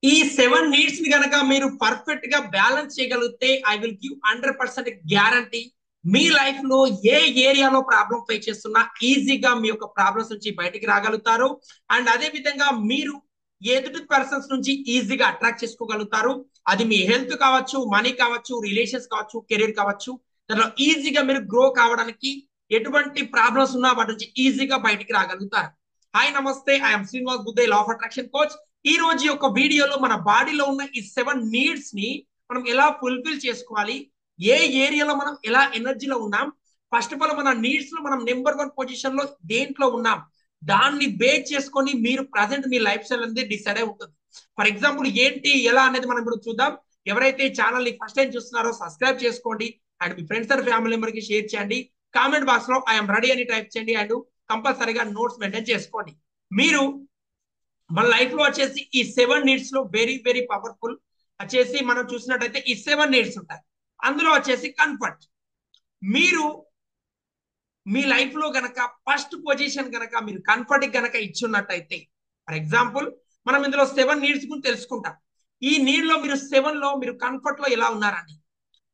ఈ 7 నీడ్స్ ని గనక మీరు పర్ఫెక్ట్ గా బ్యాలెన్స్ చేయగలిగితే I will give 100% guarantee me life లో ఏ ఏరియాలో ప్రాబ్లం ఫేస్ చేస్తున్నా ఈజీగా మీ యొక్క ప్రాబ్లమ్స్ నుంచి బయటికి రాగలుగుతారు. అండ్ అదే విధంగా మీరు ఎదుటి పర్సన్స్ నుంచి ఈజీగా అట్రాక్ట్ చేసుకోగలుగుతారు. అది మీ హెల్త్ కావచ్చు, మనీ కావచ్చు, రిలేషన్స్ కావచ్చు, కెరీర్ కావచ్చు. దాంట్లో ఈజీగా మీరు గ్రో కావడానికి ఎటువంటి ప్రాబ్లమ్స్ ఉన్నా వాటి నుంచి ఈజీగా బయటికి రాగలుగుతారు. హాయ్ నమస్తే, ఐఎమ్ శ్రీనివాస్ బుద్ధే, లా ఆఫ్ అట్రాక్షన్ కోచ్. ఈ రోజు యొక్క వీడియోలో మన బాడీలో ఉన్న ఈ 7 నీడ్స్ ని మనం ఎలా ఫుల్ఫిల్ చేసుకోవాలి, ఏ ఏరియాలో మనం ఎలా ఎనర్జీలో ఉన్నాం, ఫస్ట్ ఆఫ్ ఆల్ మన నీడ్స్ లో మనం నెంబర్ 1 పొజిషన్ లో దేంట్లో ఉన్నాం, దాన్ని బేస్ చేసుకొని మీరు ప్రజెంట్ మీ లైఫ్ స్టైల్ అనేది డిసైడ్ అయి ఉంటుంది. ఫర్ ఎగ్జాంపుల్ ఏంటి ఎలా అనేది మనం ఇప్పుడు చూద్దాం. ఎవరైతే ఛానల్ ని ఫస్ట్ టైం చూస్తున్నారో సబ్స్క్రైబ్ చేసుకోండి and me friends and family member కి షేర్ చేయండి. కామెంట్ బాక్స్ లో ఐఎమ్ రెడీ అని టైప్ చేయండి అండ్ కంపల్సరీగా నోట్స్ మెయింటైన్ చేసుకోండి. మీరు మన లైఫ్ లో వచ్చేసి ఈ 7 నీడ్స్ లో వెరీ వెరీ పవర్ఫుల్ వచ్చేసి మనం చూసినట్టయితే ఈ 7 నీడ్స్ ఉంటాయి. అందులో వచ్చేసి కంఫర్ట్. మీరు మీ లైఫ్ లో గనక ఫస్ట్ పొజిషన్ గనక మీరు కంఫర్ట్ గనక ఇచ్చున్నట్టయితే, ఫర్ ఎగ్జాంపుల్ మనం ఇందులో 7 నీడ్స్ గురించి తెలుసుకుంటాం. ఈ నీడ్ లో మీరు 7 లో మీరు కంఫర్ట్ లో ఎలా ఉన్నారండి.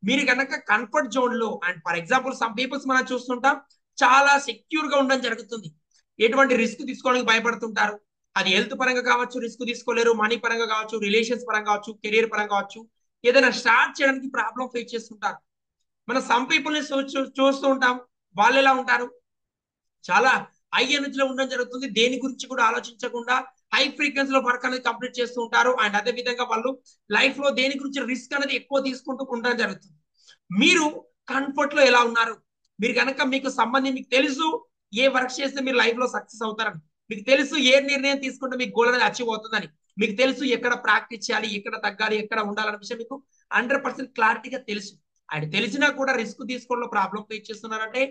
మీరు కనుక కంఫర్ట్ జోన్ లో and for example some peoples మనం చూస్తుంటాం చాలా సెక్యూర్ గా ఉండడం జరుగుతుంది. ఎటువంటి రిస్క్ తీసుకోవడానికి భయపడుతుంటారు. అది హెల్త్ పరంగా కావచ్చు, రిస్క్ తీసుకోలేరు, మనీ పరంగా కావచ్చు, రిలేషన్స్ పరంగా కావచ్చు, కెరీర్ పరంగా కావచ్చు, ఏదైనా స్టార్ట్ చేయడానికి ప్రాబ్లం ఫేస్ చేస్తుంటారు. మనం సమ్ పీపుల్ ని చూస్తూ ఉంటాం. వాళ్ళు ఎలా ఉంటారు, చాలా హై ఎనర్జీలో ఉండడం జరుగుతుంది. దేని గురించి కూడా ఆలోచించకుండా హై ఫ్రీక్వెన్సీలో వర్క్ అనేది కంప్లీట్ చేస్తూ ఉంటారు. అండ్ అదే విధంగా వాళ్ళు లైఫ్ లో దేని గురించి రిస్క్ అనేది ఎక్కువ తీసుకుంటూ ఉండడం జరుగుతుంది. మీరు కంఫర్ట్ లో ఎలా ఉన్నారు, మీరు కనుక మీకు సంబంధించి మీకు తెలుసు ఏ వర్క్ చేస్తే మీరు లైఫ్ లో సక్సెస్ అవుతారని, మీకు తెలుసు ఏ నిర్ణయం తీసుకుంటే మీకు గోల్ అనేది అచీవ్ అవుతుందని, మీకు తెలుసు ఎక్కడ ప్రాక్టీస్ చేయాలి, ఎక్కడ తగ్గాలి, ఎక్కడ ఉండాలనే విషయం మీకు 100% క్లారిటీగా తెలుసు. అండ్ తెలిసినా కూడా రిస్క్ తీసుకోవడంలో ప్రాబ్లం ఫేస్ చేస్తున్నారంటే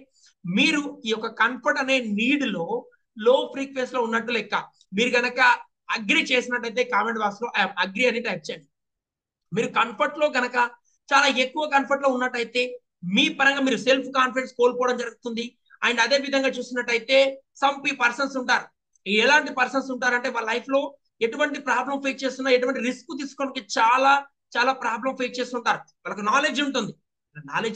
మీరు ఈ యొక్క కంఫర్ట్ అనే నీడ్ లో లో ఫ్రీక్వెన్సీ లో ఉన్నట్టు లెక్క. మీరు కనుక అగ్రి చేసినట్టయితే కామెంట్ బాక్స్ లో అగ్రి అని టైప్ చేయండి. మీరు కంఫర్ట్ లో గనక చాలా ఎక్కువ కంఫర్ట్ లో ఉన్నట్టయితే మీ పరంగా మీరు సెల్ఫ్ కాన్ఫిడెన్స్ కోల్పోవడం జరుగుతుంది. అండ్ అదే విధంగా చూసినట్టయితే సమ్ పర్సన్స్ ఉంటారు. ఎలాంటి పర్సన్స్ ఉంటారంటే వాళ్ళ లైఫ్ లో ఎటువంటి ప్రాబ్లం ఫేస్ చేస్తున్నా, ఎటువంటి రిస్క్ తీసుకోవడానికి చాలా చాలా ప్రాబ్లం ఫేస్ చేస్తుంటారు. వాళ్ళకి నాలెడ్జ్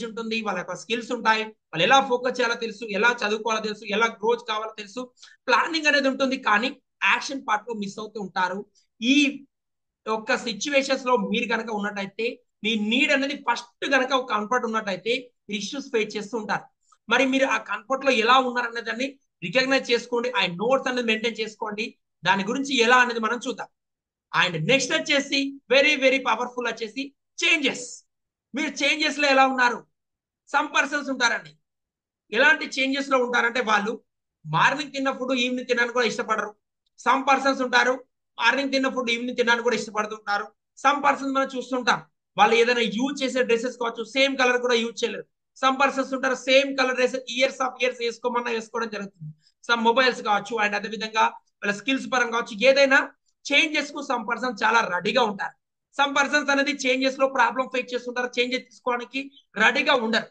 ఉంటుంది, వాళ్ళ యొక్క స్కిల్స్ ఉంటాయి, వాళ్ళు ఎలా ఫోకస్ చేయాలో తెలుసు, ఎలా చదువుకోవాలో తెలుసు, ఎలా గ్రోత్ కావాలో తెలుసు, ప్లానింగ్ అనేది ఉంటుంది. కానీ యాక్షన్ పార్ట్ లో మిస్ అవుతూ ఉంటారు. ఈ ఒక్క సిచ్యువేషన్స్ లో మీరు కనుక ఉన్నట్టయితే మీ నీడ్ అనేది ఫస్ట్ కనుక ఒక కంఫర్ట్ ఉన్నట్టయితే మీరు ఇష్యూస్ ఫేస్ చేస్తూ ఉంటారు. మరి మీరు ఆ కంఫర్ట్ లో ఎలా ఉన్నారనే దాన్ని రికగ్నైజ్ చేసుకోండి. ఆ నోట్స్ అనేది మెయింటైన్ చేసుకోండి. దాని గురించి ఎలా అనేది మనం చూద్దాం. అండ్ నెక్స్ట్ వచ్చేసి వెరీ వెరీ పవర్ఫుల్ వచ్చేసి చేంజెస్. మీరు చేంజెస్ లో ఎలా ఉన్నారు. సమ్ పర్సన్స్ ఉంటారండి, ఎలాంటి చేంజెస్ లో ఉంటారంటే వాళ్ళు మార్నింగ్ తిన్న ఫుడ్ ఈవినింగ్ తినడానికి కూడా ఇష్టపడరు. సమ్ పర్సన్స్ ఉంటారు మార్నింగ్ తిన్న ఫుడ్ ఈవినింగ్ తినడానికి కూడా ఇష్టపడుతుంటారు. సమ్ పర్సన్స్ మనం చూస్తుంటాం వాళ్ళు ఏదైనా యూజ్ చేసే డ్రెస్సెస్ కావచ్చు సేమ్ కలర్ కూడా యూజ్ చేయలేరు. సమ్ పర్సన్స్ ఉంటారు same colour dress years of years వేసుకోమన్నా వేసుకోవడం జరుగుతుంది. సమ్ మొబైల్స్ కావచ్చు అండ్ అదే విధంగా వాళ్ళ స్కిల్స్ పరంగా కావచ్చు ఏదైనా చేంజెస్ కు సమ్ పర్సన్స్ చాలా రెడీగా ఉంటారు. సమ్ పర్సన్స్ అనేది చేంజెస్ లో ప్రాబ్లం ఫేస్ చేస్తుంటారు, చేంజెస్ తీసుకోవడానికి రెడీగా ఉండరు.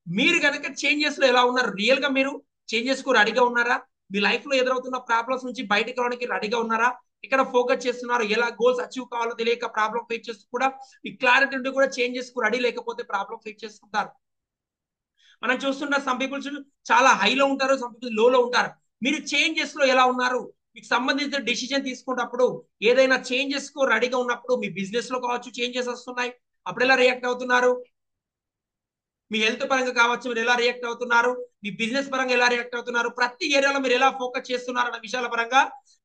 మీరు కనుక చేంజెస్ లో ఎలా ఉన్నారు, రియల్ గా మీరు చేంజెస్ కు రెడీగా ఉన్నారా, మీ లైఫ్ లో ఎదురవుతున్న ప్రాబ్లమ్స్ నుంచి బయటకు రావడానికి రెడీగా ఉన్నారా, ఇక్కడ ఫోకస్ చేస్తున్నారు, ఎలా గోల్స్ అచీవ్ కావాలో తెలియక ప్రాబ్లం ఫేస్ చేస్తూ కూడా ఈ క్లారిటీ ఉండి కూడా చేంజెస్ కు రెడీ లేకపోతే ప్రాబ్లం ఫేస్ చేస్తుంటారు. మనం చూస్తున్న సమ్ పీపుల్స్ చాలా హైలో ఉంటారు, సమ్ పీపుల్స్ లోలో ఉంటారు. మీరు చేంజెస్ లో ఎలా ఉన్నారు, మీకు సంబంధించిన డిసిజన్ తీసుకున్నప్పుడు ఏదైనా చేంజెస్ కు రెడీగా ఉన్నప్పుడు మీ బిజినెస్ లో కావచ్చు చేంజెస్ వస్తున్నాయి, అప్పుడు ఎలా రియాక్ట్ అవుతున్నారు, మీ హెల్త్ పరంగా కావచ్చు మీరు ఎలా రియాక్ట్ అవుతున్నారు, మీ బిజినెస్ పరంగా ఎలా రియాక్ట్ అవుతున్నారు, ప్రతి ఏరియాలో మీరు ఎలా ఫోకస్ చేస్తున్నారు అన్న విషయాల పరంగా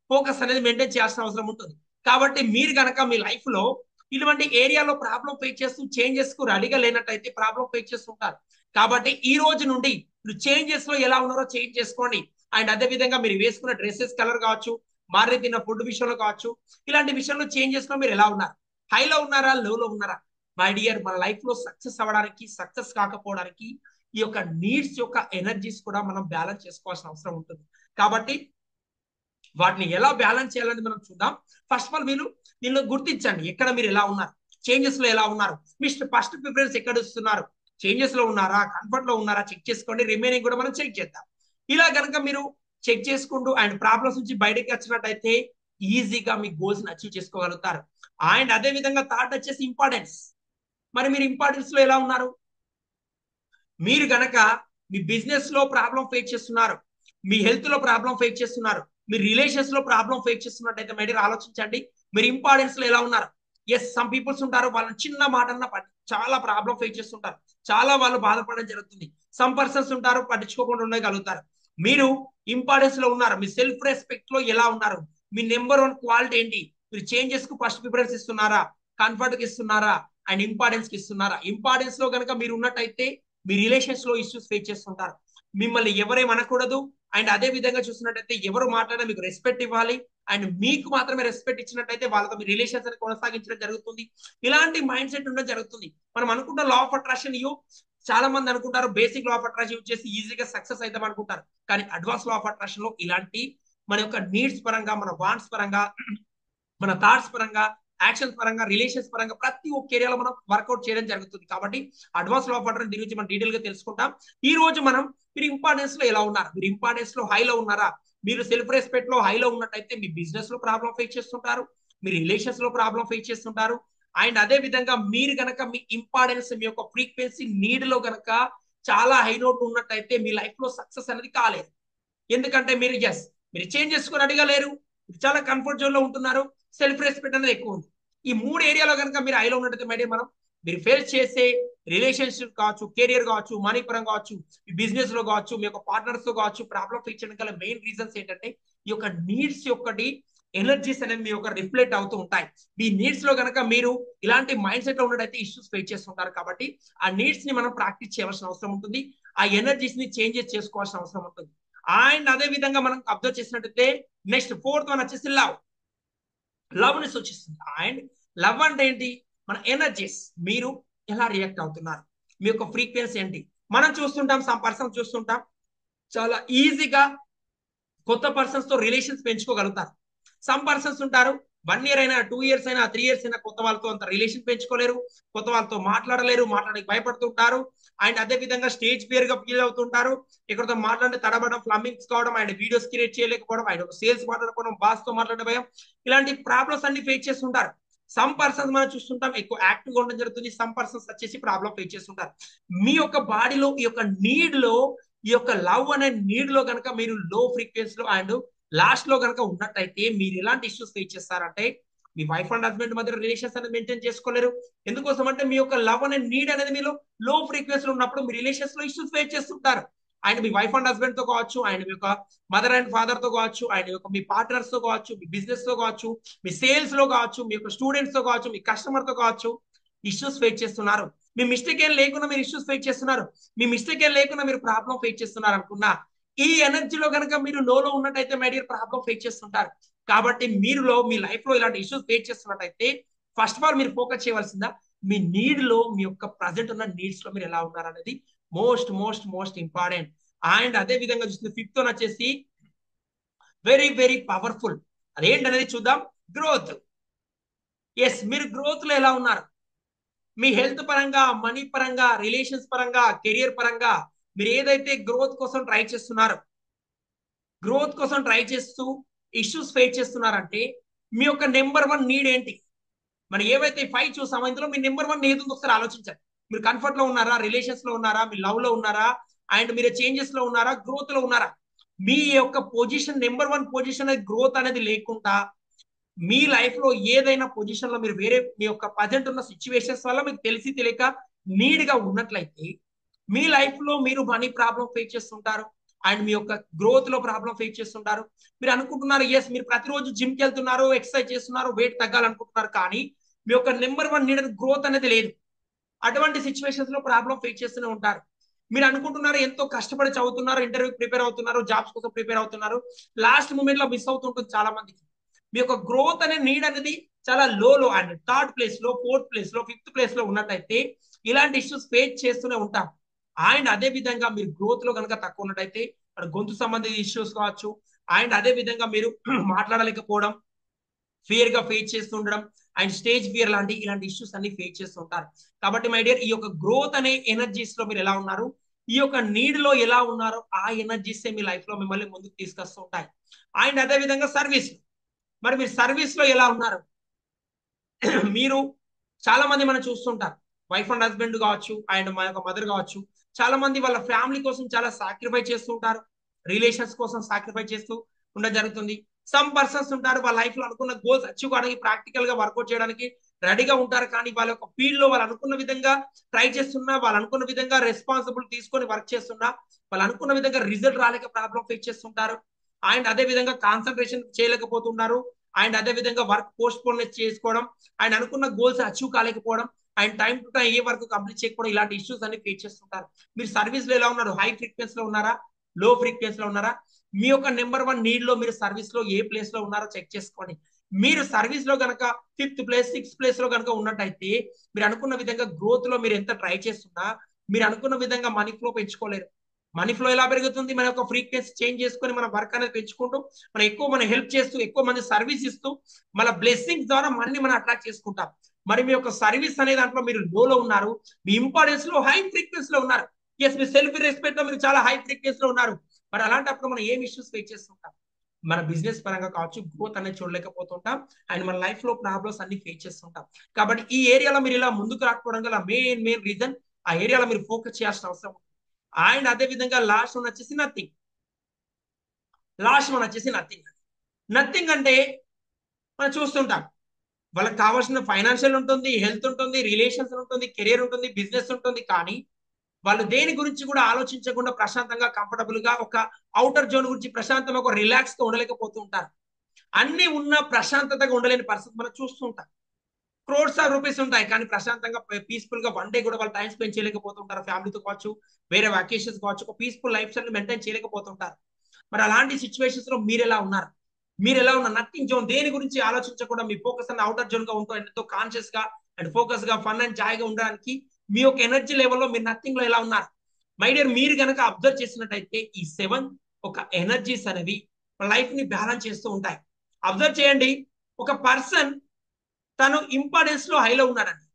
ఫోకస్ అనేది మెయింటైన్ చేయాల్సిన అవసరం ఉంటుంది. కాబట్టి మీరు కనుక మీ లైఫ్ లో ఇటువంటి ఏరియాలో ప్రాబ్లం ఫేస్ చేస్తూ చేంజెస్ కు రెడీగా లేనట్టయితే ప్రాబ్లం ఫేస్ చేస్తుంటారు. కాబట్టి ఈ రోజు నుండి మీరు చేంజెస్ లో ఎలా ఉన్నారో చేంజ్ చేసుకోండి. అండ్ అదే విధంగా మీరు వేసుకున్న డ్రెస్సెస్ కలర్ కావచ్చు, మారి తిన్న ఫుడ్ విషయంలో కావచ్చు, ఇలాంటి విషయంలో చేంజెస్ లో మీరు ఎలా ఉన్నారు, హైలో ఉన్నారా లోలో ఉన్నారా. మై డియర్, మన లైఫ్ లో సక్సెస్ అవ్వడానికి సక్సెస్ కాకపోవడానికి ఈ యొక్క నీడ్స్ యొక్క ఎనర్జీస్ కూడా మనం బ్యాలెన్స్ చేసుకోవాల్సిన అవసరం ఉంటుంది. కాబట్టి వాటిని ఎలా బ్యాలెన్స్ చేయాలని మనం చూద్దాం. ఫస్ట్ ఆఫ్ ఆల్ మీరు దీనిలో గుర్తించండి ఎక్కడ మీరు ఎలా ఉన్నారు, చేంజెస్ లో ఎలా ఉన్నారు, మీ ఫస్ట్ ప్రిఫరెన్స్ ఎక్కడ ఇస్తున్నారు, చేంజెస్ లో ఉన్నారా కంఫర్ట్ లో ఉన్నారా చెక్ చేసుకోండి. రిమైనింగ్ కూడా మనం చెక్ చేద్దాం. ఇలా కనుక మీరు చెక్ చేసుకుంటూ అండ్ ప్రాబ్లమ్స్ నుంచి బయటకి వచ్చినట్టయితే ఈజీగా మీ గోల్స్ ని అచీవ్ చేసుకోగలుగుతారు. అండ్ అదే విధంగా థర్డ్ వచ్చేసి ఇంపార్టెన్స్. మరి మీరు ఇంపార్టెన్స్ లో ఎలా ఉన్నారు? మీరు గనక మీ బిజినెస్ లో ప్రాబ్లం ఫేస్ చేస్తున్నారు, మీ హెల్త్ లో ప్రాబ్లం ఫేస్ చేస్తున్నారు, మీ రిలేషన్స్ లో ప్రాబ్లం ఫేస్ చేస్తున్నట్టయితే మీరు ఆలోచించండి మీరు ఇంపార్టెన్స్ లో ఎలా ఉన్నారు. ఎస్, సమ్ పీపుల్స్ ఉంటారు, వాళ్ళని చిన్న మాట అన్న చాలా ప్రాబ్లం ఫేస్ చేస్తుంటారు, చాలా వాళ్ళు బాధపడడం జరుగుతుంది. సమ్ పర్సన్స్ ఉంటారు పట్టించుకోకుండా ఉండగలుగుతారు. మీరు ఇంపార్టెన్స్ లో ఉన్నారు, మీ సెల్ఫ్ రెస్పెక్ట్ లో ఎలా ఉన్నారు, మీ నెంబర్ 1 క్వాలిటీ ఏంటి, మీరు చేంజెస్ కు ఫస్ట్ ప్రిఫరెన్స్ ఇస్తున్నారా, కంఫర్ట్ కి ఇస్తున్నారా, అండ్ ఇంపార్టెన్స్ కి ఇస్తున్నారా. ఇంపార్టెన్స్ లో కనుక మీరు ఉన్నట్టయితే మీ రిలేషన్స్ లో ఇష్యూస్ ఫేస్ చేస్తుంటారు, మిమ్మల్ని ఎవరేం అనకూడదు. అండ్ అదే విధంగా చూసినట్టయితే ఎవరు మాట్లాడినా మీకు రెస్పెక్ట్ ఇవ్వాలి, అండ్ మీకు మాత్రమే రెస్పెక్ట్ ఇచ్చినట్టయితే వాళ్ళతో మీ రిలేషన్స్ అని కొనసాగించడం జరుగుతుంది. ఇలాంటి మైండ్ సెట్ ఉండడం జరుగుతుంది. మనం అనుకుంటున్న లా ఆఫ్ అట్రాక్షన్ చాలా మంది అనుకుంటారు basic law of attraction use చేసి ఈజీగా సక్సెస్ అవుతాం అనుకుంటారు, కానీ అడ్వాన్స్ లా ఆఫ్ అట్రాక్షన్ లో ఇలాంటి మన యొక్క నీడ్స్ పరంగా, మన వాంట్స్ పరంగా, మన థాట్స్ పరంగా, యాక్షన్స్ పరంగా, రిలేషన్స్ పరంగా ప్రతి ఒక్క ఏరియాలో మనం వర్కౌట్ చేయడం జరుగుతుంది. కాబట్టి అడ్వాన్స్ లా ఆఫ్ అట్రాక్షన్ దీని గురించి మనం డీటెయిల్ గా తెలుసుకుంటాం. ఈ రోజు మనం మీరు ఇంపార్టెన్స్ లో ఎలా ఉన్నారు, మీరు ఇంపార్టెన్స్ లో హైలో ఉన్నారా, మీరు సెల్ఫ్ రెస్పెక్ట్ లో హైలో ఉన్నట్టయితే మీ బిజినెస్ లో ప్రాబ్లం ఫేస్ చేస్తుంటారు, మీ రిలేషన్స్ లో ప్రాబ్లం ఫేస్ చేస్తుంటారు. అండ్ అదే విధంగా మీరు గనక మీ ఇంపార్టెన్స్, మీ యొక్క ఫ్రీక్వెన్సీ నీడ్ లో గనక చాలా హై నోట్ ఉన్నట్టయితే మీ లైఫ్ లో సక్సెస్ అనేది కాలేదు. ఎందుకంటే మీరు మీరు చేంజ్ చేసుకుని అడగలేరు, చాలా కంఫర్ట్ జోన్ లో ఉంటున్నారు, సెల్ఫ్ రెస్పెక్ట్ అనేది ఎక్కువ ఉంది. ఈ 3 ఏరియాలో కనుక మీరు హైలో ఉన్నట్టయితే మేడం మీరు ఫేస్ చేసే రిలేషన్షిప్ కావచ్చు, కెరియర్ కావచ్చు, మనీ పరంగా కావచ్చు, మీ బిజినెస్ లో కావచ్చు, మీ యొక్క పార్ట్నర్స్ తో కావచ్చు, ప్రాబ్లం ఫేస్ చేయడం గల మెయిన్ రీజన్స్ ఏంటంటే ఈ యొక్క నీడ్స్ యొక్కటి ఎనర్జీస్ అనేవి మీ యొక్క రిఫ్లెక్ట్ అవుతూ ఉంటాయి. మీ నీడ్స్ లో కనుక మీరు ఇలాంటి మైండ్ సెట్ లో ఉన్నట్టయితే ఇష్యూస్ ఫేస్ చేస్తుంటారు. కాబట్టి ఆ నీడ్స్ ని మనం ప్రాక్టీస్ చేయవలసిన అవసరం ఉంటుంది, ఆ ఎనర్జీస్ ని చేంజెస్ చేసుకోవాల్సిన అవసరం ఉంటుంది. అండ్ అదే విధంగా మనం అబ్జర్వ్ చేసినట్టయితే నెక్స్ట్ 4th వన్ వచ్చేసి లవ్ ని సూచిస్తుంది. అండ్ లవ్ అంటే ఏంటి, మన ఎనర్జీస్, మీరు ఎలా రియాక్ట్ అవుతున్నారు, మీ యొక్క ఫ్రీక్వెన్సీ ఏంటి. మనం చూస్తుంటాం, సమ్ పర్సన్ చూస్తుంటాం చాలా ఈజీగా కొత్త పర్సన్స్ తో రిలేషన్స్ పెంచుకోగలుగుతారు. సమ్ పర్సన్స్ ఉంటారు 1 year అయినా, 2 years అయినా, 3 years అయినా కొత్త వాళ్ళతో అంత రిలేషన్ పెంచుకోలేరు, కొత్త వాళ్ళతో మాట్లాడలేరు, మాట్లాడడానికి భయపడుతుంటారు. అండ్ అదే విధంగా స్టేజ్ ఫియర్ గా ఫీల్ అవుతుంటారు, ఇక్కడతో మాట్లాడితే తడబడడం, ఫ్లమ్మింగ్స్ కావడం, అండ్ వీడియోస్ క్రియేట్ చేయలేకపోవడం, అండ్ సేల్స్ మాట్లాడుకోవడం, బాస్ తో మాట్లాడే భయం, ఇలాంటి ప్రాబ్లమ్స్ అన్ని ఫేస్ చేస్తుంటారు. సమ్ పర్సన్స్ మనం చూస్తుంటాం ఎక్కువ యాక్టివ్ గా ఉండడం జరుగుతుంది, సమ్ పర్సన్స్ వచ్చేసి ప్రాబ్లం ఫేస్ చేస్తుంటారు. మీ యొక్క బాడీలో ఈ యొక్క నీడ్ లో, ఈ యొక్క లవ్ అనే నీడ్ లో కనుక మీరు లో ఫ్రీక్వెన్సీ లో అండ్ లాస్ట్ లో కనుక ఉన్నట్టయితే మీరు ఎలాంటి ఇష్యూస్ ఫేస్ చేస్తారంటే మీ వైఫ్ అండ్ హస్బెండ్ మధ్య రిలేషన్స్ అనేది మెయింటైన్ చేసుకోలేరు. ఎందుకోసం అంటే మీ యొక్క లవ్ అనే నీడ్ అనేది మీలో లో ఫ్రీక్వెన్సీ లో ఉన్నప్పుడు మీ రిలేషన్స్ లో ఇష్యూస్ ఫేస్ చేస్తుంటారు. And me wife and husband తో కావచ్చు, అండ్ మీ యొక్క మదర్ అండ్ ఫాదర్ తో కావచ్చు, అండ్ మీ పార్ట్నర్స్ తో కావచ్చు, మీ బిజినెస్ తో కావచ్చు, మీ సేల్స్ లో కావచ్చు, మీ యొక్క స్టూడెంట్స్ తో కావచ్చు, మీ కస్టమర్ తో కావచ్చు, ఇష్యూస్ ఫేస్ చేస్తున్నారు. మీ మిస్టేక్ ఏం లేకుండా మీరు ఇష్యూస్ ఫేస్ చేస్తున్నారు, మీ మిస్టేక్ ఏం లేకుండా మీరు ప్రాబ్లం ఫేస్ చేస్తున్నారు అనుకున్నా ఈ ఎనర్జీలో కనుక మీరు లోలో ఉన్నట్టయితే మై డియర్ ప్రాబ్లం ఫేస్ చేస్తుంటారు. కాబట్టి మీరులో మీ లైఫ్ లో ఇలాంటి ఇష్యూస్ ఫేస్ చేస్తున్నట్టయితే ఫస్ట్ ఆఫ్ ఆల్ మీరు ఫోకస్ చేయవలసిందా మీ నీడ్ లో, మీ యొక్క ప్రజెంట్ ఉన్న నీడ్స్ లో మీరు ఎలా ఉన్నారు అనేది most most most important. And అదే విధంగా చూస్తే 5th వన్ వచ్చేసి వెరీ వెరీ పవర్ఫుల్. అదేంటనేది చూద్దాం. గ్రోత్. ఎస్, మీరు గ్రోత్ లో ఎలా ఉన్నారు, మీ హెల్త్ పరంగా, మనీ పరంగా, రిలేషన్స్ పరంగా, కెరియర్ పరంగా మీరు ఏదైతే గ్రోత్ కోసం ట్రై చేస్తున్నారో, గ్రోత్ కోసం ట్రై చేస్తూ ఇష్యూస్ ఫేస్ చేస్తున్నారంటే మీ యొక్క నెంబర్ 1 నీడ్ ఏంటి. మనం ఏవైతే 5 చూసామో ఇందులో మీ నెంబర్ 1 ఏది ఉందో ఒకసారి ఆలోచించండి. మీరు కంఫర్ట్ లో ఉన్నారా, రిలేషన్స్ లో ఉన్నారా, మీ లవ్ లో ఉన్నారా, అండ్ మీరు చేంజెస్ లో ఉన్నారా, గ్రోత్ లో ఉన్నారా. మీ యొక్క పొజిషన్ నెంబర్ 1 పొజిషన్ అనేది గ్రోత్ అనేది లేకుండా మీ లైఫ్ లో ఏదైనా పొజిషన్ లో మీరు వేరే మీ యొక్క ప్రజెంట్ ఉన్న సిచ్యువేషన్స్ వల్ల మీకు తెలిసి తెలియక నీడ్ గా ఉన్నట్లయితే మీ లైఫ్ లో మీరు మనీ ప్రాబ్లం ఫేస్ చేస్తుంటారు, అండ్ మీ యొక్క గ్రోత్ లో ప్రాబ్లం ఫేస్ చేస్తుంటారు. మీరు అనుకుంటున్నారు ఎస్ మీరు ప్రతిరోజు జిమ్ కి వెళ్తున్నారు, ఎక్సర్సైజ్ చేస్తున్నారు, వెయిట్ తగ్గాలనుకుంటున్నారు, కానీ మీ యొక్క నెంబర్ 1 నీడ్ గ్రోత్ అనేది లేదు. అటువంటి సిచ్యువేషన్స్ లో ప్రాబ్లం ఫేస్ చేస్తూనే ఉంటారు. మీరు అనుకుంటున్నారు ఎంతో కష్టపడి చదువుతున్నారు, ఇంటర్వ్యూ ప్రిపేర్ అవుతున్నారు, జాబ్స్ కోసం ప్రిపేర్ అవుతున్నారు, లాస్ట్ మూమెంట్ లో మిస్ అవుతుంటుంది చాలా మందికి. మీ యొక్క గ్రోత్ అనే నీడ్ అనేది చాలా లో అండ్ 3rd ప్లేస్ లో, 4th ప్లేస్ లో, 5th ప్లేస్ లో ఉన్నట్టయితే ఇలాంటి ఇష్యూస్ ఫేస్ చేస్తూనే ఉంటాం. అండ్ అదే విధంగా మీరు గ్రోత్ లో కనుక తక్కువ ఉన్నట్టయితే గొంతు సంబంధిత ఇష్యూస్ కావచ్చు, అండ్ అదే విధంగా మీరు మాట్లాడలేకపోవడం, ఫియర్ గా ఫేస్ చేస్తుండడం, అండ్ స్టేజ్ ఫియర్ లాంటి ఇలాంటి ఇష్యూస్ అన్ని ఫేస్ చేస్తుంటారు. కాబట్టి మై డియర్ ఈ యొక్క గ్రోత్ అనే ఎనర్జీస్ లో మీరు ఎలా ఉన్నారు, ఈ యొక్క నీడ్ లో ఎలా ఉన్నారో ఆ ఎనర్జీస్ మీ లైఫ్ లో మిమ్మల్ని ముందుకు తీసుకొస్తూ ఉంటాయి. అండ్ అదే విధంగా సర్వీస్, మరి మీరు సర్వీస్ లో ఎలా ఉన్నారు? మీరు చాలా మంది మనం చూస్తుంటారు, వైఫ్ అండ్ హస్బెండ్ కావచ్చు అండ్ మన యొక్క మదర్ కావచ్చు, చాలా మంది వాళ్ళ ఫ్యామిలీ కోసం చాలా సాక్రిఫైస్ చేస్తూ ఉంటారు, రిలేషన్స్ కోసం సాక్రిఫైస్ చేస్తూ ఉండడం జరుగుతుంది. సమ్ పర్సన్స్ ఉంటారు, వాళ్ళ లైఫ్ లో అనుకున్న గోల్స్ అచీవ్ కావడానికి ప్రాక్టికల్ గా వర్కౌట్ చేయడానికి రెడీగా ఉంటారు, కానీ వాళ్ళ యొక్క ఫీల్డ్ లో వాళ్ళు అనుకున్న విధంగా ట్రై చేస్తున్నా, వాళ్ళు అనుకున్న విధంగా రెస్పాన్సిబుల్ తీసుకొని వర్క్ చేస్తున్నా, వాళ్ళు అనుకున్న విధంగా రిజల్ట్ రాలేక ప్రాబ్లం ఫేస్ చేస్తుంటారు. అండ్ అదే విధంగా కాన్సన్ట్రేషన్ చేయలేకపోతున్నారు. అండ్ అదే విధంగా వర్క్ పోస్ట్ పోన్ చేసుకోవడం, ఆయన అనుకున్న గోల్స్ అచీవ్ కాలేకపోవడం, and time to time a work complete చేయకపోవడం, ఇలాంటి ఇష్యూస్ అన్ని ఫేస్ చేస్తుంటారు. మీరు సర్వీస్ లో ఎలా ఉన్నారు? హై ఫ్రీక్వెన్సీ లో ఉన్నారా? లో ఫ్రీక్వెన్సీ లో ఉన్నారా? మీ యొక్క నెంబర్ వన్ నీడ్ లో మీరు సర్వీస్ లో ఏ ప్లేస్ లో ఉన్నారో చెక్ చేసుకోండి. మీరు సర్వీస్ లో కనుక ఫిఫ్త్ ప్లేస్, సిక్స్త్ ప్లేస్ లో కనుక ఉన్నట్టయితే, మీరు అనుకున్న విధంగా గ్రోత్ లో మీరు ఎంత ట్రై చేస్తున్నా, మీరు అనుకున్న విధంగా మనీ ఫ్లో పెంచుకోలేరు. మనీ ఫ్లో ఎలా పెరుగుతుంది? మన యొక్క ఫ్రీక్వెన్సీ చేంజ్ చేసుకొని మన వర్క్ అనేది పెంచుకుంటూ, మనం ఎక్కువ మనం హెల్ప్ చేస్తూ, ఎక్కువ మంది సర్వీస్ ఇస్తూ, మన బ్లెస్సింగ్స్ ద్వారా మనీ మనం అట్రాక్ట్ చేసుకుంటాం. మరి మీ యొక్క సర్వీస్ అనే దాంట్లో మీరు లోలో ఉన్నారు, మీ ఇంపార్టెన్స్ లో హై ఫ్రీక్వెన్సీ లో ఉన్నారు. ఎస్, మీ సెల్ఫ్ రెస్పెక్ట్ లో మీరు చాలా హై ఫ్రీక్వెన్సీ లో ఉన్నారు. మరి అలాంటప్పుడు మనం ఏం ఇష్యూస్ ఫేస్ చేస్తుంటాం? మన బిజినెస్ పరంగా కావచ్చు, గ్రోత్ అనేది చూడలేకపోతుంటాం, అండ్ మన లైఫ్ లో ప్రాబ్లమ్స్ అన్ని ఫేస్ చేస్తుంటాం. కాబట్టి ఈ ఏరియాలో మీరు ఇలా ముందుకు రాకపోవడం గల మెయిన్ రీజన్, ఆ ఏరియాలో మీరు ఫోకస్ చేయాల్సిన అవసరం. అండ్ అదే విధంగా లాస్ట్ వన్ వచ్చేసి నథింగ్. లాస్ట్ వన్ వచ్చేసి నథింగ్. నథింగ్ అంటే మనం చూస్తుంటాం, వాళ్ళకి కావాల్సిన ఫైనాన్షియల్ ఉంటుంది, హెల్త్ ఉంటుంది, రిలేషన్స్ ఉంటుంది, కెరీర్ ఉంటుంది, బిజినెస్ ఉంటుంది, కానీ వాళ్ళు దేని గురించి కూడా ఆలోచించకుండా ప్రశాంతంగా కంఫర్టబుల్ గా ఒక అవుటర్ జోన్ గురించి ప్రశాంతంగా ఒక రిలాక్స్ గా ఉండలేకపోతూ ఉంటారు. అన్ని ఉన్న ప్రశాంతతగా ఉండలేని పరిస్థితి మనం చూస్తూ ఉంటాం. క్రోర్స్ ఆఫ్ రూపీస్ ఉంటాయి, కానీ ప్రశాంతంగా పీస్ఫుల్ గా వన్ డే కూడా వాళ్ళు టైం స్పెండ్ చేయలేకపోతుంటారు, ఫ్యామిలీతో కావచ్చు, వేరే వెకేషన్స్ కావచ్చు, ఒక పీస్ఫుల్ లైఫ్ స్టైల్ మెయింటైన్ చేయలేకపోతుంటారు. మరి అలాంటి సిచ్యువేషన్స్ లో మీరు ఎలా ఉన్నారు? మీరు ఎలా ఉన్నారు? నథింగ్ జోన్, దేని గురించి ఆలోచించకుండా మీ ఫోకస్ అన్న అవుటర్ జోన్ గా ఉంటూ ఎంతో కాన్షియస్ గా అండ్ ఫోకస్ గా ఫన్ అండ్ జాయ్ గా ఉండడానికి మీ యొక్క ఎనర్జీ లెవెల్లో మీరు నథింగ్ లో ఎలా ఉన్నారు? మై డియర్, మీరు కనుక అబ్జర్వ్ చేసినట్టయితే ఈ 7 ఒక ఎనర్జీస్ అనేవి లైఫ్ ని బ్యాలెన్స్ చేస్తూ ఉంటాయి. అబ్జర్వ్ చేయండి, ఒక పర్సన్ తను ఇంపార్టెన్స్ లో హైలో ఉన్నాడండి,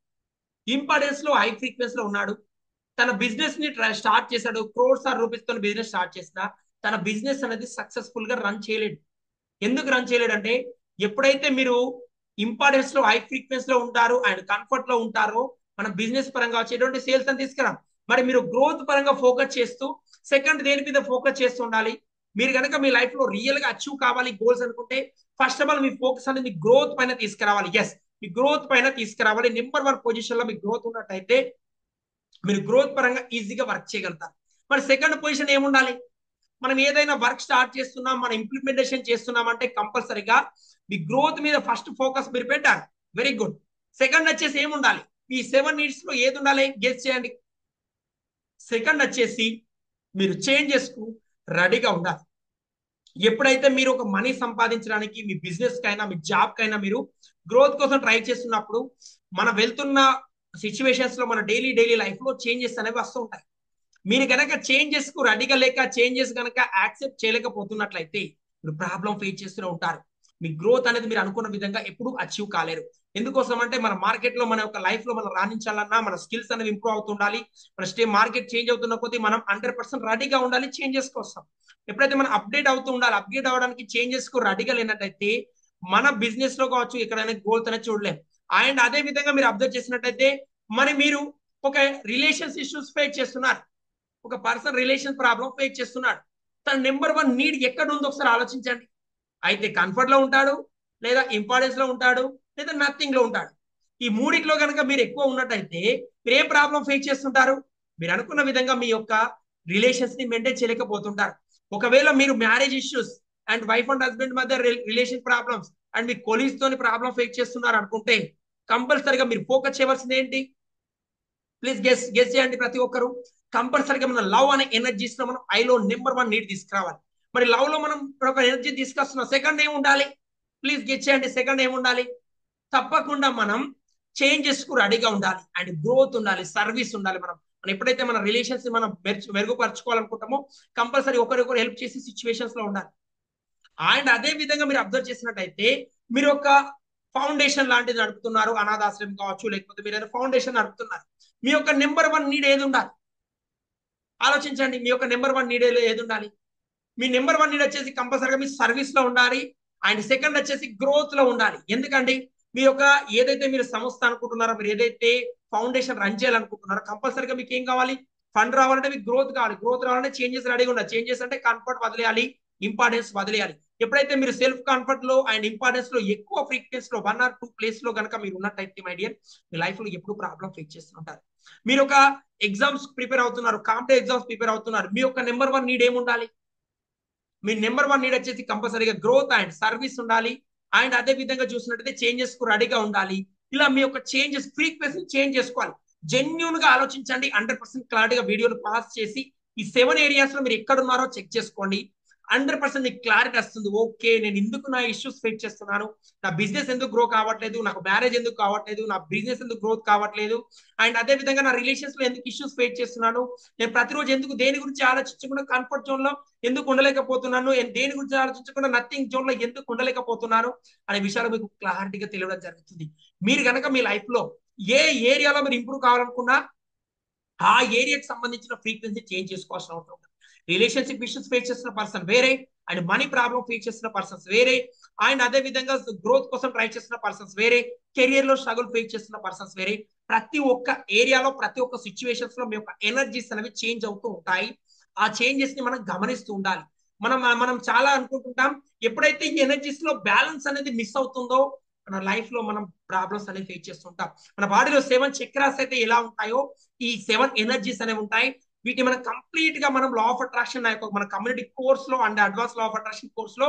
ఇంపార్టెన్స్ లో హై ఫ్రీక్వెన్సీ లో ఉన్నాడు, తన బిజినెస్ ని స్టార్ట్ చేశాడు, క్రోర్స్ ఆర్ రూపీస్ తో బిజినెస్ స్టార్ట్ చేసినా తన బిజినెస్ అనేది సక్సెస్ఫుల్ గా రన్ చేయలేడు. ఎందుకు రన్ చేయలేడు అంటే, ఎప్పుడైతే మీరు ఇంపార్టెన్స్ లో హై ఫ్రీక్వెన్సీ లో ఉంటారు అండ్ కంఫర్ట్ లో ఉంటారో, మన బిజినెస్ పరంగా వచ్చేటువంటి సేల్స్ అని తీసుకురాం. మరి మీరు గ్రోత్ పరంగా ఫోకస్ చేస్తూ, సెకండ్ దేని మీద ఫోకస్ చేస్తూ ఉండాలి. మీరు కనుక మీ లైఫ్ లో రియల్ గా అచీవ్ కావాలి గోల్స్ అనుకుంటే, first of all me focus అనేది మీ గ్రోత్ పైన తీసుకురావాలి. ఎస్, మీ గ్రోత్ పైన తీసుకురావాలి. నెంబర్ వన్ పొజిషన్ లో మీ గ్రోత్ ఉన్నట్టయితే మీరు గ్రోత్ పరంగా ఈజీగా వర్క్ చేయగలుగుతారు. మరి సెకండ్ పొజిషన్ ఏముండాలి? మనం ఏదైనా వర్క్ స్టార్ట్ చేస్తున్నాం, మనం ఇంప్లిమెంటేషన్ చేస్తున్నాం అంటే కంపల్సరీగా మీ గ్రోత్ మీద ఫస్ట్ ఫోకస్ మీరు పెట్టాలి. Very good. సెకండ్ వచ్చేసి ఏముండాలి? ఈ 7 నీడ్స్ లో ఏది ఉండాలి? గెస్ చేయండి. సెకండ్ వచ్చేసి మీరు చేంజెస్ కు రెడీగా ఉండాలి. ఎప్పుడైతే మీరు ఒక మనీ సంపాదించడానికి, మీ బిజినెస్ కైనా మీ జాబ్ కైనా మీరు గ్రోత్ కోసం ట్రై చేస్తున్నప్పుడు, మనం వెళ్తున్న సిచ్యువేషన్స్ లో మన డైలీ లైఫ్ లో చేంజెస్ అనేవి వస్తూ ఉంటాయి. మీరు కనుక చేంజెస్ కు రెడీగా లేక, చేంజెస్ కనుక యాక్సెప్ట్ చేయలేకపోతున్నట్లయితే మీరు ప్రాబ్లం ఫేస్ చేస్తూనే ఉంటారు. మీ గ్రోత్ అనేది మీరు అనుకున్న విధంగా ఎప్పుడు అచీవ్ కాలేరు. ఎందుకోసం అంటే మన మార్కెట్ లో మన యొక్క లైఫ్ లో మనం రాణించాలన్నా మన స్కిల్స్ అనేవి ఇంప్రూవ్ అవుతుండాలి. మన మార్కెట్ చేంజ్ అవుతున్న కొద్దీ మనం 100% రెడీగా ఉండాలి చేంజెస్ కోసం. ఎప్పుడైతే మనం అప్డేట్ అవుతూ ఉండాలి, అప్డేట్ అవ్వడానికి చేంజెస్ కు రెడీగా లేనట్టయితే మన బిజినెస్ లో కావచ్చు ఎక్కడైనా గ్రోత్ అనేది చూడలేం. అండ్ అదే విధంగా మీరు అబ్జర్వ్ చేసినట్టయితే, మరి మీరు ఒక రిలేషన్స్ ఇష్యూస్ ఫేస్ చేస్తున్నారు, ఒక పర్సన్ రిలేషన్ ప్రాబ్లం ఫేస్ చేస్తున్నాడు, తన నెంబర్ వన్ నీడ్ ఎక్కడ ఉందో ఒకసారి ఆలోచించండి. అయితే కంఫర్ట్ లో ఉంటాడు, లేదా ఇంపార్టెన్స్ లో ఉంటాడు, లేదా నథింగ్ లో ఉంటాడు. ఈ మూడిట్లో కనుక మీరు ఎక్కువ ఉన్నట్టయితే మీరు ఏ ప్రాబ్లం ఫేస్ చేస్తుంటారు? మీరు అనుకున్న విధంగా మీ యొక్క రిలేషన్స్ ని మెయింటైన్ చేయలేకపోతుంటారు. ఒకవేళ మీరు marriage issues and wife and husband మధ్య రిలేషన్ ప్రాబ్లమ్స్ అండ్ మీ కొలీగ్స్ తోని ప్రాబ్లం ఫేస్ చేస్తున్నారు అనుకుంటే, కంపల్సరిగా మీరు ఫోకస్ చేయవలసింది ఏంటి? ప్లీజ్ గెస్ చేయండి ప్రతి ఒక్కరు. కంపల్సరీగా మన లవ్ అనే ఎనర్జీస్ లో మనం ఐలో నెంబర్ వన్ నీడ్ తీసుకురావాలి. మరి లవ్ లో మనం ఒక ఎనర్జీ తీసుకొస్తున్నాం, సెకండ్ ఏమి ఉండాలి? ప్లీజ్ గెస్ చేయండి, సెకండ్ ఏమి ఉండాలి? తప్పకుండా మనం చేంజెస్ కు రెడీగా ఉండాలి అండ్ గ్రోత్ ఉండాలి, సర్వీస్ ఉండాలి. మనం ఎప్పుడైతే మన రిలేషన్స్ మనం మెరుగుపరచుకోవాలనుకుంటామో కంపల్సరీ ఒకరికొకరు హెల్ప్ చేసి సిచ్యువేషన్స్ లో ఉండాలి. అండ్ అదే విధంగా మీరు అబ్జర్వ్ చేసినట్టయితే, మీరు ఒక ఫౌండేషన్ లాంటిది నడుపుతున్నారు, అనాథాశ్రమం కావచ్చు, లేకపోతే మీరు ఏదైనా ఫౌండేషన్ నడుపుతున్నారు. మీ యొక్క నెంబర్ వన్ నీడ్ ఏది ఉండాలి? ఆలోచించండి, మీ యొక్క నెంబర్ వన్ నీడ్ ఏది ఉండాలి? మీ నెంబర్ వన్ నీడ్ వచ్చేసి కంపల్సరీగా మీ సర్వీస్ లో ఉండాలి అండ్ సెకండ్ వచ్చేసి గ్రోత్ లో ఉండాలి. ఎందుకండి మీ యొక్క ఏదైతే మీరు సంస్థ అనుకుంటున్నారో, మీరు ఏదైతే ఫౌండేషన్ రన్ చేయాలనుకుంటున్నారో, కంపల్సరీగా మీకు ఏం కావాలి? ఫండ్ రావాలంటే మీకు గ్రోత్ కావాలి. గ్రోత్ రావాలంటే చేంజెస్ రెడీగా ఉండాలి. చేంజెస్ అంటే కంఫర్ట్ వదిలేయాలి, ఇంపార్టెన్స్ వదిలేయాలి. ఎప్పుడైతే మీరు సెల్ఫ్ కంఫర్ట్ లో అండ్ ఇంపార్టెన్స్ లో ఎక్కువ ఫ్రీక్వెన్సీ లో 1 or 2 ప్లేస్ లో కనుక మీరు ఉన్నట్టయితే మై డియర్, మీ లైఫ్ లో ఎప్పుడు ప్రాబ్లం ఫేస్ చేస్తుంటారు. మీరు ఒక ఎగ్జామ్స్ ప్రిపేర్ అవుతున్నారు, కాంపిటేటివ్ ఎగ్జామ్స్ ప్రిపేర్ అవుతున్నారు, మీ యొక్క నెంబర్ 1 నీడ్ ఏముండాలి? మీ నెంబర్ 1 నీడ్ వచ్చేసి కంపల్సరీగా గ్రోత్ అండ్ సర్వీస్ ఉండాలి. అండ్ అదే విధంగా చూసినట్టయితే చేంజెస్ కు రెడీగా ఉండాలి. ఇలా మీ యొక్క చేంజెస్ ఫ్రీక్వెన్సీ చేంజ్ చేసుకోవాలి. జెన్యున్ గా ఆలోచించండి. 100% క్లారిటీగా వీడియోను పాస్ చేసి ఈ 7 ఏరియాస్ లో మీరు ఎక్కడున్నారో చెక్ చేసుకోండి. 100% మీకు క్లారిటీ వస్తుంది. ఓకే, నేను ఎందుకు నా ఇష్యూస్ ఫేస్ చేస్తున్నాను, నా బిజినెస్ ఎందుకు గ్రో కావట్లేదు, నాకు మ్యారేజ్ ఎందుకు కావట్లేదు, నా బిజినెస్ ఎందుకు గ్రోత్ కావట్లేదు, అండ్ అదే విధంగా నా రిలేషన్స్ లో ఎందుకు ఇష్యూస్ ఫేస్ చేస్తున్నాను, నేను ప్రతిరోజు ఎందుకు దేని గురించి ఆలోచించకుండా కంఫర్ట్ జోన్ లో ఎందుకు ఉండలేకపోతున్నాను, దేని గురించి ఆలోచించకుండా నథింగ్ జోన్ లో ఎందుకు ఉండలేకపోతున్నాను అనే విషయాలు మీకు క్లారిటీగా తెలియడం జరుగుతుంది. మీరు కనుక మీ లైఫ్ లో ఏ ఏరియాలో మీరు ఇంప్రూవ్ కావాలనుకున్నా ఆ ఏరియాకి సంబంధించిన ఫ్రీక్వెన్సీ చేంజ్ చేసుకోవాల్సిన అవసరం ఉంటుంది. రిలేషన్షిప్ ఇష్యూస్ ఫేస్ చేస్తున్న పర్సన్ వేరే, అండ్ మనీ ప్రాబ్లం ఫేస్ చేస్తున్న పర్సన్స్ వేరే, అండ్ అదే విధంగా గ్రోత్ కోసం ట్రై చేస్తున్న పర్సన్స్ వేరే, కెరియర్ లో స్ట్రగుల్ ఫేస్ చేస్తున్న పర్సన్స్ వేరే. ప్రతి ఒక్క ఏరియాలో ప్రతి ఒక్క సిచ్యువేషన్స్ లో మీ యొక్క ఎనర్జీస్ అనేవి చేంజ్ అవుతూ ఉంటాయి. ఆ చేంజెస్ ని మనం గమనిస్తూ ఉండాలి. మనం మనం చాలా అనుకుంటుంటాం, ఎప్పుడైతే ఈ ఎనర్జీస్ లో బ్యాలెన్స్ అనేది మిస్ అవుతుందో మన లైఫ్ లో మనం ప్రాబ్లమ్స్ అనేవి ఫేస్ చేస్తుంటాం. మన బాడీలో 7 చక్రాస్ అయితే ఎలా ఉంటాయో ఈ 7 ఎనర్జీస్ అనేవి ఉంటాయి. వీటిని మనం కంప్లీట్ గా మనం లా ఆఫ్ అట్రాక్షన్ మన కమ్యూనిటీ కోర్స్ లో and advance law of attraction course లో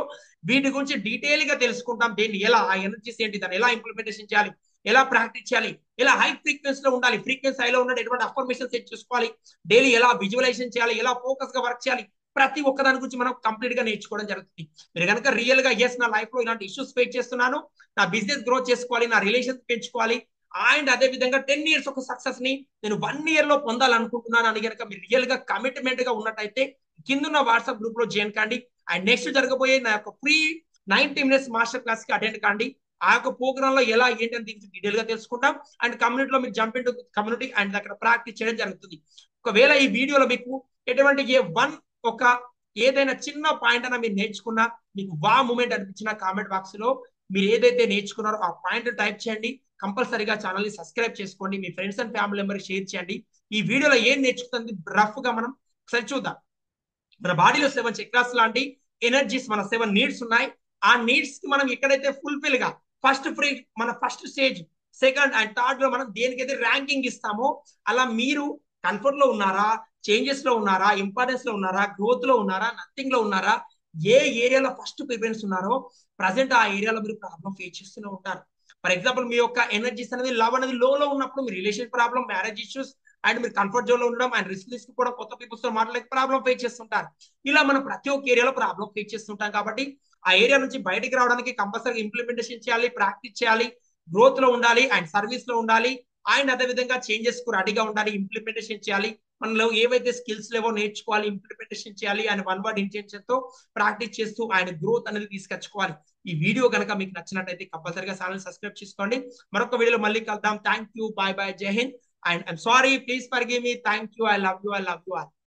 వీటి గురించి డీటెయిల్ గా తెలుసుకుంటాం. దేన్ని ఎలా, ఆ ఎనర్జీస్ ఏంటి, దాన్ని ఎలా ఇంప్లిమెంటేషన్ చేయాలి, ఎలా ప్రాక్టీస్ చేయాలి, ఎలా హై ఫ్రీక్వెన్సీ లో ఉండాలి, ఫ్రీక్వెన్సీ హైలో ఉన్న ఎటువంటి అఫర్మేషన్ సెట్ చేసుకోవాలి, డైలీ ఎలా విజువలైజేషన్ చేయాలి, ఎలా ఫోకస్ గా వర్క్ చేయాలి, ప్రతి ఒక్క దాని గురించి మనం కంప్లీట్ గా నేర్చుకోవడం జరుగుతుంది. మీరు కనుక రియల్ గా ఎస్ నా లైఫ్ లో ఇలాంటి ఇష్యూస్ ఫేస్ చేస్తున్నాను, నా బిజినెస్ గ్రోత్ చేసుకోవాలి, నా రిలేషన్స్ పెంచుకోవాలి, అండ్ అదే విధంగా 10 years ఒక సక్సెస్ ని నేను 1 year లో పొందాలనుకుంటున్నాను అని కనుక మీరు రియల్ గా కమిట్మెంట్ గా ఉన్నట్టయితే కింద వాట్సాప్ గ్రూప్ లో జాయిన్ కండి. అండ్ నెక్స్ట్ జరగబోయే నా యొక్క ఫ్రీ 90 minutes మాస్టర్ క్లాస్ కి అటెండ్ కండి. ఆ యొక్క ప్రోగ్రామ్ లో ఎలా ఏంటి అని దీనికి డీటెయిల్ గా తెలుసుకుంటాం. అండ్ కమ్యూనిటీలో మీరు జంప్ ఇంటూ కమ్యూనిటీ అండ్ అక్కడ ప్రాక్టీస్ చేయడం జరుగుతుంది. ఒకవేళ ఈ వీడియోలో మీకు ఎటువంటి ఒక ఏదైనా చిన్న పాయింట్ అయినా మీరు నేర్చుకున్నా, మీకు వా మూమెంట్ అనిపించిన కామెంట్ బాక్స్ లో మీరు ఏదైతే నేర్చుకున్నారో ఆ పాయింట్ టైప్ చేయండి. కంపల్సరీగా ఛానల్ ని సబ్స్క్రైబ్ చేసుకోండి, మీ friends and family member share చేయండి. ఈ వీడియోలో ఏం నేర్చుకుంటుంది రఫ్ గా మనం ఒకసారి చూద్దాం. మన బాడీలో 7 చక్రాస్ లాంటి ఎనర్జీస్, మన 7 నీడ్స్ ఉన్నాయి. ఆ నీడ్స్ కి మనం ఎక్కడైతే ఫుల్ఫిల్ గా మన first stage, second and third లో మనం దేనికైతే ర్యాంకింగ్ ఇస్తామో, అలా మీరు కంఫర్ట్ లో ఉన్నారా, చేంజెస్ లో ఉన్నారా, ఇంపార్టెన్స్ లో ఉన్నారా, గ్రోత్ లో ఉన్నారా, నథింగ్ లో ఉన్నారా, ఏ ఏరియాలో ఫస్ట్ ప్రిఫరెన్స్ ఉన్నారో ప్రజెంట్ ఆ ఏరియాలో మీరు ప్రాబ్లం ఫేస్ చేస్తూనే ఉంటారు. ఫర్ ఎగ్జాంపుల్ మీ యొక్క ఎనర్జీస్ అనేది లవ్ అనేది లో ఉన్నప్పుడు మీ relation problem, marriage issues, and మీరు కంఫర్ట్ జోన్ లో ఉండడం అండ్ రిస్క్ తీసుకోవడం, కొత్త పీపుల్స్ తో మాట్లాడే ప్రాబ్లం ఫేస్ చేస్తుంటారు. ఇలా మనం ప్రతి ఒక్క ఏరియాలో ప్రాబ్లం ఫేస్ చేస్తుంటాం. కాబట్టి ఆ ఏరియా నుంచి బయటికి రావడానికి కంపల్సరీ ఇంప్లిమెంటేషన్ చేయాలి, ప్రాక్టీస్ చేయాలి, గ్రోత్ లో ఉండాలి, అండ్ సర్వీస్ లో ఉండాలి, అండ్ అదే విధంగా చేంజెస్ కు రెడీగా ఉండాలి, ఇంప్లిమెంటేషన్ చేయాలి. మనలో ఏవైతే స్కిల్స్ లేవో నేర్చుకోవాలి, ఇంప్లిమెంటేషన్ చేయాలి, అండ్ 1 word ఇంటెన్షన్ తో ప్రాక్టీస్ చేస్తూ ఆయన గ్రోత్ అనేది తీసుకొచ్చుకోవాలి. ఈ వీడియో కనుక మీకు నచ్చినట్టయితే కంపల్సరీగా ఛానల్ సబ్స్క్రైబ్ చేసుకోండి. మరొక వీడియోలో మళ్ళీ కలుద్దాం. థ్యాంక్ యూ, బై బై, జై Hind. And I'm sorry, please forgive me. Thank you, I love you, I love you all.